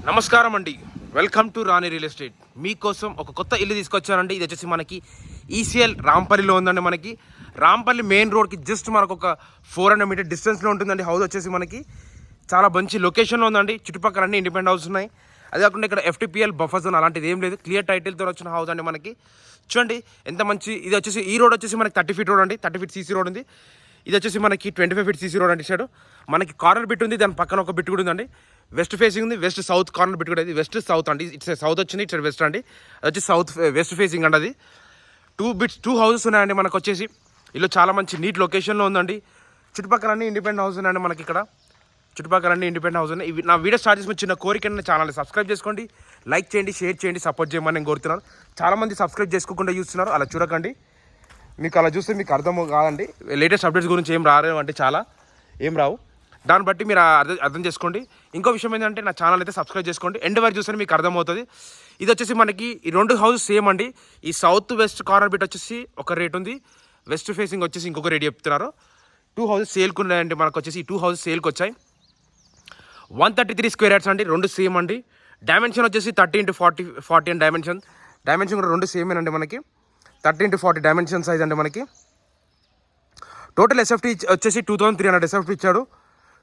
నమస్కారం అండి. Welcome to Rani real estate. మీకోసం ఒక కొత్త ఇల్లు తీసుకొచ్చానండి. ఇది వచ్చేసి మనకి ఈసీఎల్ రాంపల్లిలో ఉందండి. మనకి రాంపల్లి మెయిన్ రోడ్కి జస్ట్ మనకు ఒక 400 మీటర్ డిస్టెన్స్లో ఉంటుందండి. హౌస్ వచ్చేసి మనకి చాలా మంచి లొకేషన్లో ఉందండి. చుట్టుపక్కల అన్ని ఇండిపెండెంట్ హౌస్ ఉన్నాయి. అదే కాకుండా ఇక్కడ FTPL బఫర్ జోన్ అలాంటిది ఏం లేదు. క్లియర్ టైటిల్తో వచ్చిన హౌస్ అండి. మనకి చూడండి ఎంత మంచి. ఇది వచ్చేసి ఈ రోడ్ వచ్చేసి మనకి 30 ఫీట్ రోడ్ అండి. 30 ఫీట్ CC రోడ్ ఉంది. ఇది వచ్చేసి మనకి 25 ఫీట్ CC రోడ్ అండి. సైడ్ మనకి కార్నర్ బిట్ ఉంది. దాని పక్కన ఒక బిట్ కూడా ఉందండి. వెస్ట్ ఫేసింగ్ ఉంది. వెస్ట్ సౌత్ కార్నర్ బిట్ కూడా ఇది వెస్ట్ సౌత్ అండి. ఇట్స్ సౌత్ వచ్చింది, ఇట్స్ వెస్ట్ అండి. అది వచ్చి సౌత్ వెస్ట్ ఫేసింగ్ అండి. అది 2 హౌసెస్ ఉన్నాయండి. మనకు వచ్చేసి ఇల్లు చాలా మంచి నీట్ లొకేషన్లో ఉందండి. చుట్టుపక్కల అన్ని ఇండిపెండెంట్ హౌస్ ఉన్నాయండి. మనకి ఇక్కడ చుట్టుపక్కల అన్ని ఇండిపెండెంట్ హౌస్ ఉన్నాయి. ఇవి నా వీడియో స్టార్ట్ చేసిన చిన్న కోరిక ఛానల్ సబ్స్క్రైబ్ చేసుకోండి, లైక్ చేయండి, షేర్ చేయండి, సపోర్ట్ చేయమని నేను కోరుతున్నాను. చాలామంది సబ్స్క్రైబ్ చేసుకోకుండా చూస్తున్నారు. అలా చూడకండి. మీకు అలా చూస్తే మీకు అర్థం కాదండి. లేటెస్ట్ అప్డేట్స్ గురించి ఏం రావు అంటే చాలా ఏం రావు. దాన్ని బట్టి మీరు అర్థం చేసుకోండి. ఇంకో విషయం ఏంటంటే నా ఛానల్ అయితే సబ్స్క్రైబ్ చేసుకోండి. ఎండ్ వరకు చూస్తే మీకు అర్థమవుతుంది. ఇది వచ్చేసి మనకి ఈ 2 హౌస్ సేమ్ అండి. ఈ సౌత్ వెస్ట్ కార్నర్ బిట్ వచ్చేసి ఒక రేట్ ఉంది. వెస్ట్ ఫేసింగ్ వచ్చేసి ఇంకొక రేట్ చెప్తున్నారు. 2 హౌసెస్ సేల్కి ఉన్నాయండి. మనకు వచ్చేసి ఈ 2 హౌసెస్ సేల్కి వచ్చాయి. 133 స్క్వేర్ యార్డ్స్ అండి. 2 సేమ్ అండి. డైమెన్షన్ వచ్చేసి 30 × 40 అండ్ డైమెన్షన్ కూడా 2 సేమేనండి. మనకి 30 × 40 డైమెన్షన్ సైజ్ అండి. మనకి టోటల్ SFT వచ్చేసి 2300 SFT ఇచ్చాడు.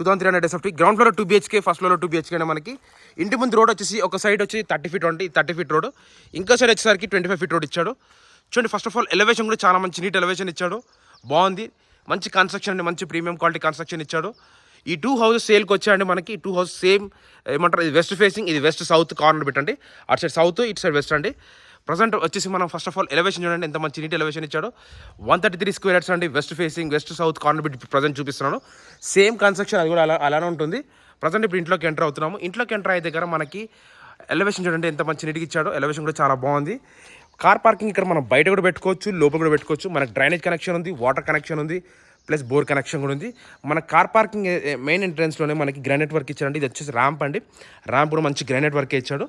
2300 SFT. Ground floor 2 BHK, first floor 2 BHK అండి. మనకి ఇంటి ముందు రోడ్ వచ్చేసి ఒక సైడ్ వచ్చి 30 ఫీట్ అండి. 30 ఫీట్ రోడ్. ఇంకో సైడ్ వచ్చేసరికి 25 ఫీట్ రోడ్ ఇచ్చాడు. చూడండి, ఫస్ట్ ఆఫ్ ఆల్ ఎలివేషన్ కూడా చాలా మంచి నీట్ ఎలివేషన్ ఇచ్చాడు. బాగుంది. మంచి కన్స్ట్రక్షన్ అండి. మంచి ప్రీమియం క్వాలిటీ కన్స్ట్రక్షన్ ఇచ్చాడు. ఈ 2 హౌసెస్ సేల్కి వచ్చాయండి. మనకి 2 హౌస్ సేమ్ ఏమంటారు, ఇది వెస్ట్ ఫేసింగ్, ఇది వెస్ట్ సౌత్ కార్నర్ పెట్టండి. అటు సైడ్ సౌత్, ఇటు సైడ్ వెస్ట్ అండి. ప్రజెంట్ వచ్చేసి మనం ఫస్ట్ ఆఫ్ ఆల్ ఎలివేషన్ చూడండి ఎంత మంచి నీట్ ఎలివేషన్ ఇచ్చాడు. 133 స్క్వేర్ యార్డ్స్ అండి. West facing, west south corner bit present చూపిస్తున్నాను. సేమ్ కన్స్ట్రక్షన్, అది కూడా అలానే ఉంటుంది. ప్రజెంట్ ఇప్పుడు ఇంట్లోకి ఎంటర్ అవుతున్నాము. ఇంట్లోకి ఎంటర్ అయ్యే దగ్గర మనకి ఎలివేషన్ చూడండి ఎంత మంచి నీట్గా ఇచ్చాడు. ఎలివేషన్ కూడా చాలా బాగుంది. కార్ పార్కింగ్ ఇక్కడ మనం బయట కూడా పెట్టుకోవచ్చు, లోపల కూడా పెట్టుకోవచ్చు. మనకి డ్రైనేజ్ కనెక్షన్ ఉంది, వాటర్ కనెక్షన్ ఉంది, ప్లస్ బోర్ కనెక్షన్ కూడా ఉంది. మన కార్ పార్కింగ్ మెయిన్ ఎంట్రన్స్లోనే మనకి గ్రానైట్ వర్క్ ఇచ్చాడండి. ఇది వచ్చేసి ర్యాంప్ అండి. ర్యాంప్ కూడా మంచి గ్రానైట్ వర్కే ఇచ్చాడు.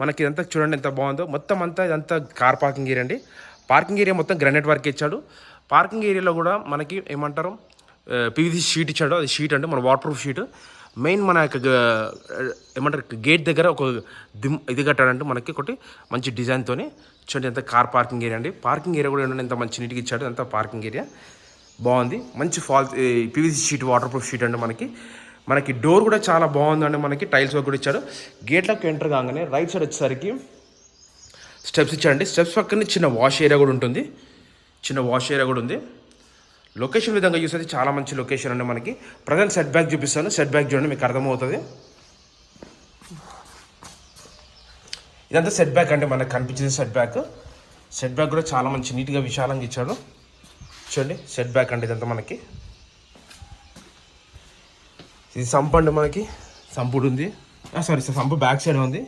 మనకి ఇదంతా చూడండి ఎంత బాగుందో. మొత్తం అంతా ఇదంతా కార్ పార్కింగ్ ఏరియా అండి. పార్కింగ్ ఏరియా మొత్తం గ్రానైట్ వర్క్ ఇచ్చాడు. పార్కింగ్ ఏరియాలో కూడా మనకి ఏమంటారు PVC షీట్ ఇచ్చాడు. అది షీట్ అంటే మన వాటర్ ప్రూఫ్ షీట్. మెయిన్ మన ఏమంటారు గేట్ దగ్గర ఒక ఇది కట్టాడంటే మనకి ఒకటి మంచి డిజైన్తో. చూడండి ఎంత కార్ పార్కింగ్ ఏరియా అండి. పార్కింగ్ ఏరియా కూడా ఎంత మంచి నీట్గా ఇచ్చాడు. అంతా పార్కింగ్ ఏరియా బాగుంది. మంచి PVC sheet, water proof sheet అండి. మనకి డోర్ కూడా చాలా బాగుందండి. మనకి టైల్స్ వర్క్ కూడా ఇచ్చాడు. గేట్లోకి ఎంటర్ కాగానే రైట్ సైడ్ వచ్చేసరికి స్టెప్స్ ఇచ్చాడండి. స్టెప్స్ పక్కనే చిన్న వాష్ ఏరియా కూడా ఉంటుంది. లొకేషన్ విధంగా చూసేది చాలా మంచి లొకేషన్ అండి. మనకి ప్రజెంట్ సెట్ బ్యాక్ చూపిస్తాను. సెట్ బ్యాక్ చూడండి, మీకు అర్థమవుతుంది. ఇదంతా సెట్ బ్యాక్ అంటే మనకు కనిపించింది సెట్ బ్యాక్. సెట్ బ్యాక్ కూడా చాలా మంచి నీట్గా విశాలంగా ఇచ్చాడు. చూడండి సెట్ బ్యాక్ అంటే ఇదంతా మనకి ఇది సంప్ అండి. మనకి సంపుడు ఉంది. సంపు బ్యాక్ సైడ్ ఉంది.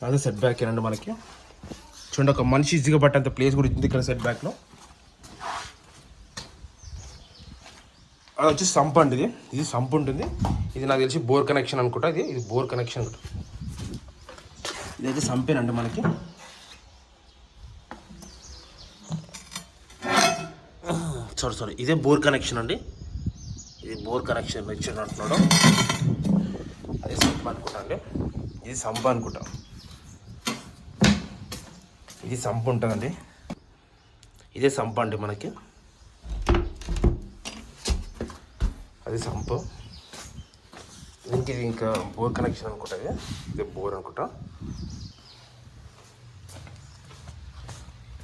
అదే సెట్ బ్యాక్ ఏనండి. మనకి చూడండి ఒక మనిషి ఈజీగా పట్టేంత ప్లేస్ కూడా ఉంది ఇక్కడ సెట్ బ్యాక్లో. అది వచ్చి సంప్ అండి. ఇది సంప్ ఉంటుంది. ఇది నాకు తెలిసి బోర్ కనెక్షన్ అనుకుంటా. ఇది బోర్ కనెక్షన్ అనుకుంటా. ఇదైతే సంపేనండి మనకి. సారీ ఇదే బోర్ కనెక్షన్ అండి. ఇది బోర్ కనెక్షన్ ఇచ్చాడు అంటున్నాడు. అదే సంప్ అనుకుంటా అండి. ఇది సంప్ అనుకుంటా. ఇది సంప్ ఉంటుందండి. ఇదే సంప్ అండి మనకి. అది సంప్. ఇది ఇంకా బోర్ కనెక్షన్ అనుకుంటా. ఇదే బోర్ అనుకుంటా.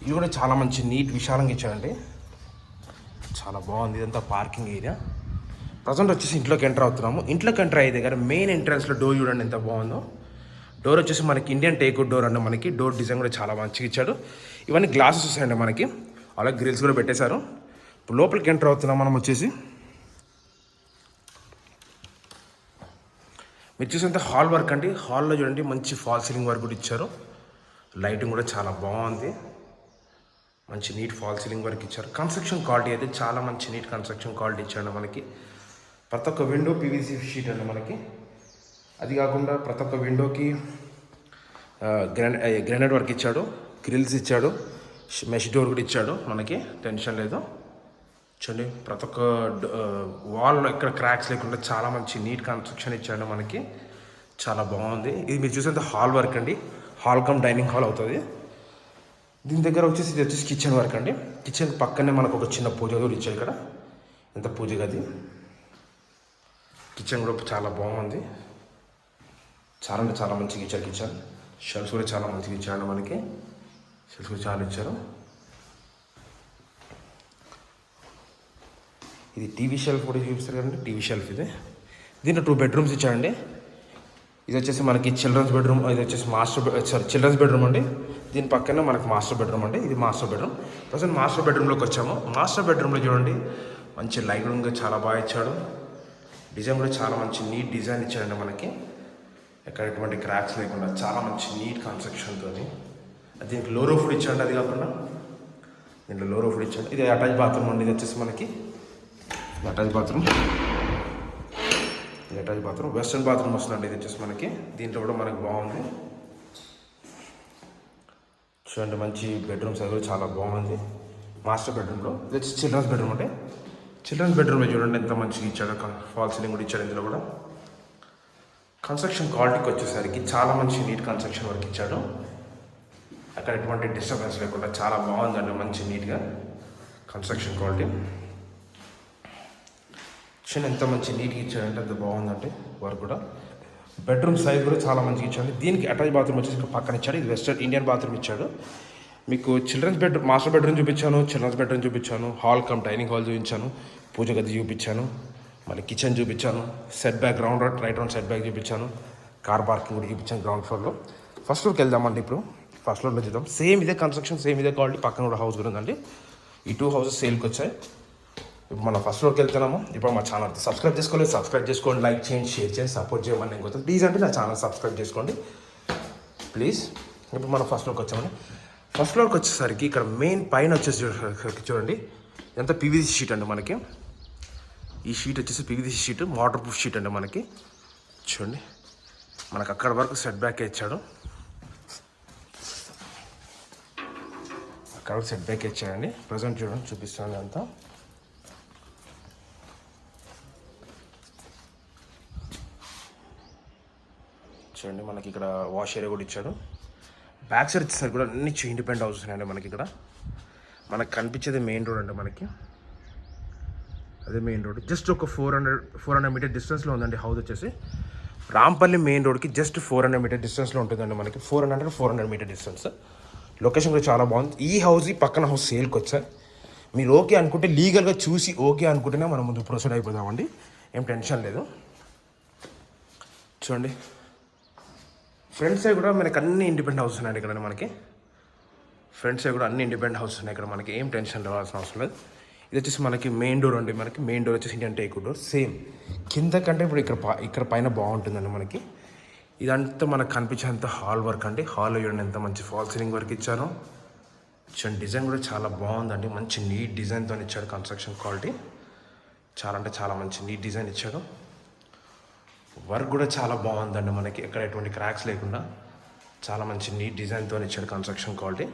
ఇది కూడా చాలా మంచి నీట్ విశాలంగా ఇచ్చాడండి. చాలా బాగుంది. ఇదంతా పార్కింగ్ ఏరియా. ప్రజెంట్ వచ్చేసి ఇంట్లోకి ఎంటర్ అవుతున్నాము. ఇంట్లోకి ఎంటర్ అయ్యే దగ్గర మెయిన్ ఎంట్రన్స్లో డోర్ చూడండి ఎంత బాగుందో. డోర్ వచ్చేసి మనకి ఇండియన్ టేక్వుడ్ డోర్ అండి. మనకి డోర్ డిజైన్ కూడా చాలా మంచిగా ఇచ్చాడు. ఇవన్నీ గ్లాసెస్ వస్తాయండి మనకి. అలాగే గ్రిల్స్ కూడా పెట్టేశారు. ఇప్పుడు లోపలికి ఎంటర్ అవుతున్నాం మనం. వచ్చేసి మీరు చూసేంత హాల్ వర్క్ అండి. హాల్లో చూడండి మంచి ఫాల్ సీలింగ్ వర్క్ కూడా ఇచ్చారు. లైటింగ్ కూడా చాలా బాగుంది. మంచి నీట్ ఫాల్ సీలింగ్ వర్క్ ఇచ్చారు. కన్స్ట్రక్షన్ క్వాలిటీ అయితే చాలా మంచి నీట్ కన్స్ట్రక్షన్ క్వాలిటీ ఇచ్చాడు. మనకి ప్రతి ఒక్క విండో PVC షీట్ అండి. మనకి అది కాకుండా ప్రతి ఒక్క విండోకి గ్రానైట్ వర్క్ ఇచ్చాడు. గ్రిల్స్ ఇచ్చాడు. మెష్ డోర్ కూడా ఇచ్చాడు. మనకి టెన్షన్ లేదు. చూడండి ప్రతి ఒక్క వాల్లో ఎక్కడ క్రాక్స్ లేకుండా చాలా మంచి నీట్ కన్స్ట్రక్షన్ ఇచ్చాడు. మనకి చాలా బాగుంది. ఇది మీరు చూసేంత హాల్ వర్క్ అండి, హాల్ కమ్ డైనింగ్ హాల్ అవుతుంది. దీని దగ్గర వచ్చేసి ఇది వచ్చేసి కిచెన్ వర్క్ అండి. కిచెన్ పక్కనే మనకు ఒక చిన్న పూజ గది ఇచ్చారు ఇక్కడ. ఎంత పూజ గది. కిచెన్ కూడా చాలా బాగుంది. చాలా అంటే చాలా మంచిగా ఇచ్చారు కిచెన్. షెల్ఫ్స్ కూడా చాలా మంచిగా ఇచ్చారు మనకి. షెల్ఫ్స్ కూడా చాలా ఇచ్చారు. ఇది టీవీ షెల్ఫ్ కూడా చూపిస్తారు కదండి, టీవీ షెల్ఫ్ ఇది. దీంట్లో 2 బెడ్రూమ్స్ ఇచ్చారండి. ఇది వచ్చేసి మనకి చిల్డ్రన్స్ బెడ్రూమ్, ఇది వచ్చేసి చిల్డ్రన్స్ బెడ్రూమ్ అండి. దీని పక్కనే మనకి మాస్టర్ బెడ్రూమ్ అండి. ఇది మాస్టర్ బెడ్రూమ్. ప్రజెంట్ మాస్టర్ బెడ్రూమ్లోకి వచ్చాము. మాస్టర్ బెడ్రూమ్లో చూడండి మంచి లైటింగ్ చాలా బాగా ఇచ్చాడు. డిజైన్ కూడా చాలా మంచి నీట్ డిజైన్ ఇచ్చాడండి మనకి. ఎక్కడ ఎటువంటి క్రాక్స్ లేకుండా చాలా మంచి నీట్ కన్స్ట్రక్షన్తో. దీనికి లో రూఫ్ ఇచ్చాడు. అది కాకుండా దీంట్లో లో రూఫ్ ఇచ్చాడు. ఇది అటాచ్ బాత్రూమ్ అండి. ఇది వచ్చేసి మనకి అటాచ్ బాత్రూమ్. ఇది అటాచ్ బాత్రూమ్, వెస్ట్రన్ బాత్రూమ్ వస్తుందండి. ఇది వచ్చేసి మనకి దీంట్లో కూడా మనకి బాగుంది. చూడండి మంచి బెడ్రూమ్స్ అది కూడా చాలా బాగుంది. మాస్టర్ బెడ్రూమ్లో ఇది వచ్చి చిల్డ్రన్స్ బెడ్రూమ్ అంటే చిల్డ్రన్స్ బెడ్రూమ్లో చూడండి ఎంత మంచిగా ఇచ్చాడు. ఫాల్ సీలింగ్ కూడా ఇచ్చాడు. ఇందులో కూడా కన్స్ట్రక్షన్ క్వాలిటీకి వచ్చేసరికి చాలా మంచి నీట్ కన్స్ట్రక్షన్ వర్క్ ఇచ్చాడు. అక్కడ ఎటువంటి డిస్టర్బెన్స్ లేకుండా చాలా బాగుందండి. మంచి నీట్గా కన్స్ట్రక్షన్ క్వాలిటీ. చిన్న ఎంత మంచి నీట్గా ఇచ్చాడంటే అంత బాగుందండి వర్క్ కూడా. బెడ్రూమ్ సైజ్ కూడా చాలా మంచిగా ఇచ్చాడు. దీనికి అటాచ్ బాత్రూమ్ వచ్చేసి పక్కన ఇచ్చాడు. ఇది వెస్టర్న్ ఇండియన్ బాత్రూమ్ ఇచ్చాడు. మీకు చిల్డ్రన్స్ బెడ్రూమ్, మాస్టర్ బెడ్రూమ్ చూపించాను, చిల్డ్రన్స్ బెడ్రూమ్ చూపించాను, హాల్ కమ్ డైనింగ్ హాల్ చూపించాను, పూజ గది చూపించాను, మళ్ళీ కిచెన్ చూపించాను, set back right round set back చూపించాను, కార్ పార్కింగ్ కూడా చూపించాను గ్రౌండ్ ఫ్లోర్లో. ఫస్ట్ ఫ్లోర్కి వెళ్దామండి. ఇప్పుడు ఫస్ట్ ఫ్లోర్లో చూద్దాం. సేమ్ ఇదే కన్స్ట్రక్షన్, సేమ్ ఇదే క్వాలిటీ. పక్కన కూడా హౌస్ కూడా ఉందండి. ఈ 2 హౌసెస్ సేల్కి వచ్చాయి. ఇప్పుడు మనం ఫస్ట్ ఫ్లోర్కి వెళ్తున్నాము. ఇప్పుడు మా ఛానల్ సబ్స్క్రైబ్ చేసుకోలేదు, సబ్స్క్రైబ్ చేసుకోండి, లైక్ చేయండి, షేర్ చేయండి, సపోర్ట్ చేయమని నేను కోరుతాను. ప్లీజ్ అంటే నా ఛానల్ సబ్స్క్రైబ్ చేసుకోండి ప్లీజ్. ఇప్పుడు మనం ఫస్ట్ ఫ్లోర్కి వచ్చామండి. ఫస్ట్ ఫ్లోర్కి వచ్చేసరికి ఇక్కడ మెయిన్ పైన వచ్చేసి చూడండి ఇదంతా పీవీసీ షీట్ అండి మనకి. ఈ షీట్ వచ్చేసి PVC sheet, water proof sheet అండి మనకి. చూడండి మనకు అక్కడ వరకు సెట్ బ్యాక్ ఇచ్చాడు. అక్కడ వరకు సెట్ బ్యాక్ ఇచ్చాడండి. ప్రజెంట్ చూడండి చూపిస్తాను అంతా. చూడండి మనకి ఇక్కడ వాష్ ఏరియా కూడా ఇచ్చాడు. బ్యాక్ సైడ్ వచ్చేసరికి కూడా అన్ని ఇండిపెండెంట్ హౌసెస్ ఉన్నాయండి మనకి. ఇక్కడ మనకు కనిపించేది మెయిన్ రోడ్ అండి మనకి. అదే మెయిన్ రోడ్. జస్ట్ ఒక 400 మీటర్ డిస్టెన్స్లో ఉందండి హౌస్ వచ్చేసి. రాంపల్లి మెయిన్ రోడ్కి జస్ట్ 400 మీటర్ డిస్టెన్స్లో ఉంటుందండి మనకి. 400 మీటర్ డిస్టెన్స్. లొకేషన్ కూడా చాలా బాగుంది. ఈ హౌస్ ఈ పక్కన హౌస్ సేల్కి వచ్చాయి. మీరు ఓకే అనుకుంటే లీగల్గా చూసి ఓకే అనుకుంటేనే మనం ముందు ప్రొసీడ్ అయిపోదామండి. ఏం టెన్షన్ లేదు. చూడండి ఫ్రంట్ సైడ్ కూడా మనకి అన్ని ఇండిపెండెంట్ హౌస్ ఉన్నాయండి ఇక్కడ మనకి. ఫ్రంట్ సైడ్ కూడా అన్ని ఇండిపెండెంట్ హౌస్ ఉన్నాయి ఇక్కడ మనకి. ఏం టెన్షన్ రావాల్సిన అవసరం లేదు. ఇది వచ్చేసి మనకి మెయిన్ డోర్ అండి మనకి. మెయిన్ డోర్ వచ్చేసి ఇండియన్ టేక్ డోర్. సేమ్ కింద కంటే ఇప్పుడు ఇక్కడ పైన బాగుంటుందండి మనకి. ఇదంతా మనకు కనిపించేంత హాల్ వర్క్ అండి. హాల్లో చూడండి ఎంత మంచి ఫాల్ సీలింగ్ వర్క్ ఇచ్చారు. చూడండి డిజైన్ కూడా చాలా బాగుందండి. మంచి నీట్ డిజైన్తో ఇచ్చాడు. కన్స్ట్రక్షన్ క్వాలిటీ చాలా అంటే చాలా మంచి నీట్ డిజైన్ ఇచ్చాడు. వర్క్ కూడా చాలా బాగుందండి మనకి. ఎక్కడ ఎటువంటి క్రాక్స్ లేకుండా చాలా మంచి నీట్ డిజైన్తో ఇచ్చాడు కన్స్ట్రక్షన్ క్వాలిటీ.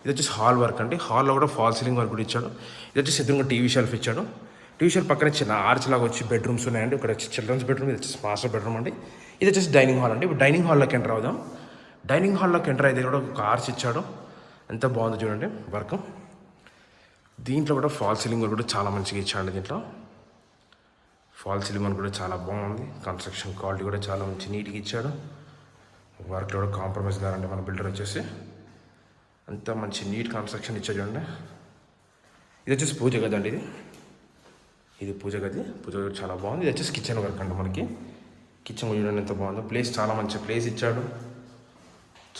ఇది వచ్చేసి హాల్ వర్క్ అండి. హాల్లో కూడా ఫాల్ సీలింగ్ వర్క్ కూడా ఇచ్చాడు. ఇది వచ్చేసి ఎదురుగా టీవీ షెల్ఫ్ ఇచ్చాడు. టీవీ షెల్ఫ్ పక్కన చిన్న ఆర్చ్ లాగా వచ్చి బెడ్రూమ్స్ ఉన్నాయండి. ఇక్కడ వచ్చి చిల్డ్రన్స్ బెడ్రూమ్, ఇది వచ్చేసి మాస్టర్ బెడ్రూమ్ అండి. ఇది వచ్చేసి డైనింగ్ హాల్ అండి. ఇప్పుడు డైనింగ్ హాల్లోకి ఎంటర్ అవుదాం. డైనింగ్ హాల్లోకి ఎంటర్ అయితే కూడా ఒక ఆర్చ్ ఇచ్చాడు. ఎంత బాగుంది చూడండి వర్క్. దీంట్లో కూడా ఫాల్ సీలింగ్ వర్క్ కూడా చాలా మంచిగా ఇచ్చాడు. దీంట్లో ఫాల్ సీలింగ్ వర్క్ కూడా చాలా బాగుంది. కన్స్ట్రక్షన్ క్వాలిటీ కూడా చాలా మంచి నీట్గా ఇచ్చాడు. వర్క్లో కూడా కాంప్రమైజ్ కారండి మన బిల్డర్ వచ్చేసి. అంత మంచి నీట్ కన్స్ట్రక్షన్ ఇచ్చాడు చూడండి. ఇది వచ్చేసి పూజ గది అండి. ఇది పూజ గది. పూజ గది చాలా బాగుంది. ఇది వచ్చేసి కిచెన్ వర్క్ అండి మనకి. కిచెన్ చూడండి ఎంత బాగుందో. ప్లేస్ చాలా మంచి ప్లేస్ ఇచ్చాడు.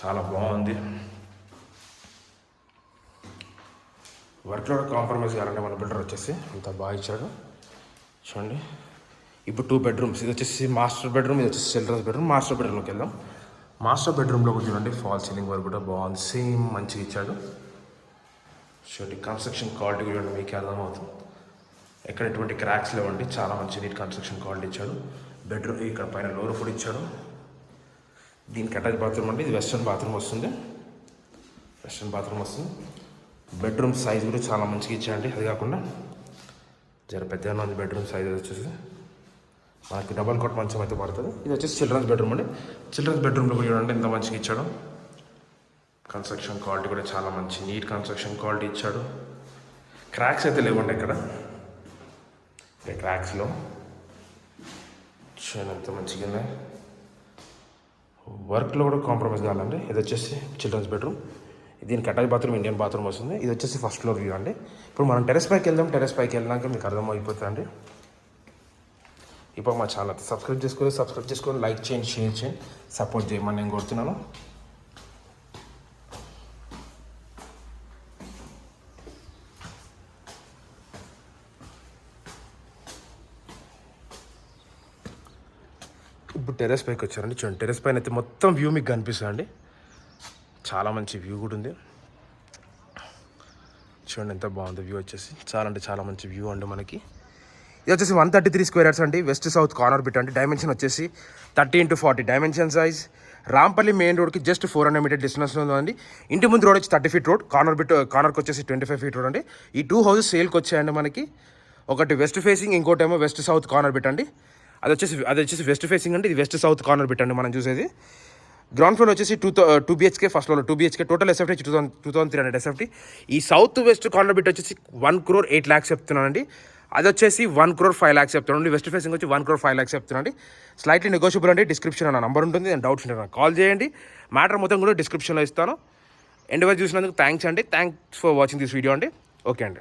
చాలా బాగుంది. వర్క్లో కూడా కాంప్రమైజ్ కారండి మన బిల్డర్ వచ్చేసి. అంత బాగా ఇచ్చాడు చూడండి. ఇప్పుడు 2 బెడ్రూమ్స్. ఇది వచ్చేసి మాస్టర్ బెడ్రూమ్, ఇది వచ్చేసి చిల్డ్రన్స్ బెడ్రూమ్. మాస్టర్ బెడ్రూమ్లోకి వెళ్దాం. మాస్టర్ బెడ్రూమ్లో కూడా చూడండి ఫాల్ సీలింగ్ వర్క్ కూడా బాగుంది. సేమ్ మంచిగా ఇచ్చాడు చూడండి. కన్స్ట్రక్షన్ క్వాలిటీ చూడండి మీకు అర్థమవుతుంది. ఎక్కడ ఎటువంటి క్రాక్స్ లేవండి. చాలా మంచి నీట్ కన్స్ట్రక్షన్ క్వాలిటీ ఇచ్చాడు. బెడ్రూమ్ ఇక్కడ పైన లోర్ కూడా ఇచ్చాడు. దీనికి అటాచ్ బాత్రూమ్ అండి. ఇది వెస్ట్రన్ బాత్రూమ్ వస్తుంది. వెస్ట్రన్ బాత్రూమ్ వస్తుంది. బెడ్రూమ్ సైజ్ కూడా చాలా మంచిగా ఇచ్చాడండి. అది కాకుండా జర పెద్దగా ఉంది బెడ్రూమ్ సైజ్ వచ్చేసి. మనకి డబల్ కాట్ మంచం అయితే పడుతుంది. ఇది వచ్చేసి చిల్డ్రన్స్ బెడ్రూమ్ అండి. చిల్డ్రన్స్ బెడ్రూమ్లో కూడా చూడండి ఎంత మంచిగా ఇచ్చాడు. కన్స్ట్రక్షన్ క్వాలిటీ కూడా చాలా మంచి నీట్ కన్స్ట్రక్షన్ క్వాలిటీ ఇచ్చాడు. క్రాక్స్ అయితే లేవండి ఇక్కడ. క్రాక్స్లో చూడండి ఎంత మంచిగా ఉన్నాయి. వర్క్లో కూడా కాంప్రమైజ్ కావాలండి. ఇది వచ్చేసి చిల్డ్రన్స్ బెడ్రూమ్. దీనికి అటాచ్ బాత్రూమ్, ఇండియన్ బాత్రూమ్ వస్తుంది. ఇది వచ్చేసి ఫస్ట్ ఫ్లోర్ వ్యూ అండి. ఇప్పుడు మనం టెరెస్ పైకి వెళ్దాం. టెరెస్ పైకి వెళ్ళినాక మీకు అర్థమైపోతుంది అండి. ఇప్పుడు మా ఛానల్ సబ్స్క్రైబ్ చేసుకొని లైక్ చేయండి, షేర్ చేయండి, సపోర్ట్ చేయమని నేను కోరుతున్నాను. ఇప్పుడు టెరెస్ పైకి వచ్చారండి. చూడండి టెరెస్ పైన అయితే మొత్తం వ్యూ మీకు కనిపిస్తుంది అండి. చాలా మంచి వ్యూ కూడా ఉంది. చూడండి ఎంత బాగుంది వ్యూ వచ్చేసి. చాలా అంటే చాలా మంచి వ్యూ అండి మనకి. ఇది వచ్చేసి 133 స్క్వేర్ యార్డ్స్ అండి. వెస్ట్ సౌత్ కార్నర్ బిట్ అండి. డైమెన్షన్ వచ్చేసి 30x40 dimension size. Rampalli main రోడ్కి జస్ట్ 400 మీటర్ డిస్టెన్స్లో ఉందండి. ఇంటి ముందు రోడ్ వచ్చి 30 ఫీట్ రోడ్. కార్నర్కి వచ్చేసి 25 ఫీట్ రోడ్ అండి. ఈ 2 హౌసెస్ సేల్కి వచ్చాయండి మనకి. ఒకటి వెస్ట్ ఫేసింగ్, ఇంకోటేమో వెస్ట్ సౌత్ కార్నర్ బిట్ అండి. అది వచ్చేసి వెస్ట్ ఫేసింగ్ అండి. ఇది వెస్ట్ సౌత్ కార్నర్ బిట్ అండి మనం చూసేది. గ్రౌండ్ ఫ్లోర్ వచ్చేసి 2 BHK, first floor 2 BHK, total SFT 2300 SFT. ఈ సౌత్ వెస్ట్ కార్నర్ బిట్ వచ్చేసి 1,08,00,000 చెప్తున్నానండి. అది వచ్చేసి 1,05,00,000 చెప్తున్నాను. వెస్ట్ ఫేసింగ్ వచ్చి 1,05,00,000 చెప్తున్నాండి. స్లైట్లీ నెగోషియబుల్ అండి. డిస్క్రిప్షన్ నా నంబర్ ఉంటుంది. నేను డౌట్స్ ఉంటే నాకు కాల్ చేయండి. మ్యాటర్ మొత్తం కూడా డిస్క్రిప్షన్లో ఇస్తాను. ఎండ్ వరకు చూసినందుకు థ్యాంక్స్ అండి. Thanks for watching this video అండి. ఓకే అండి.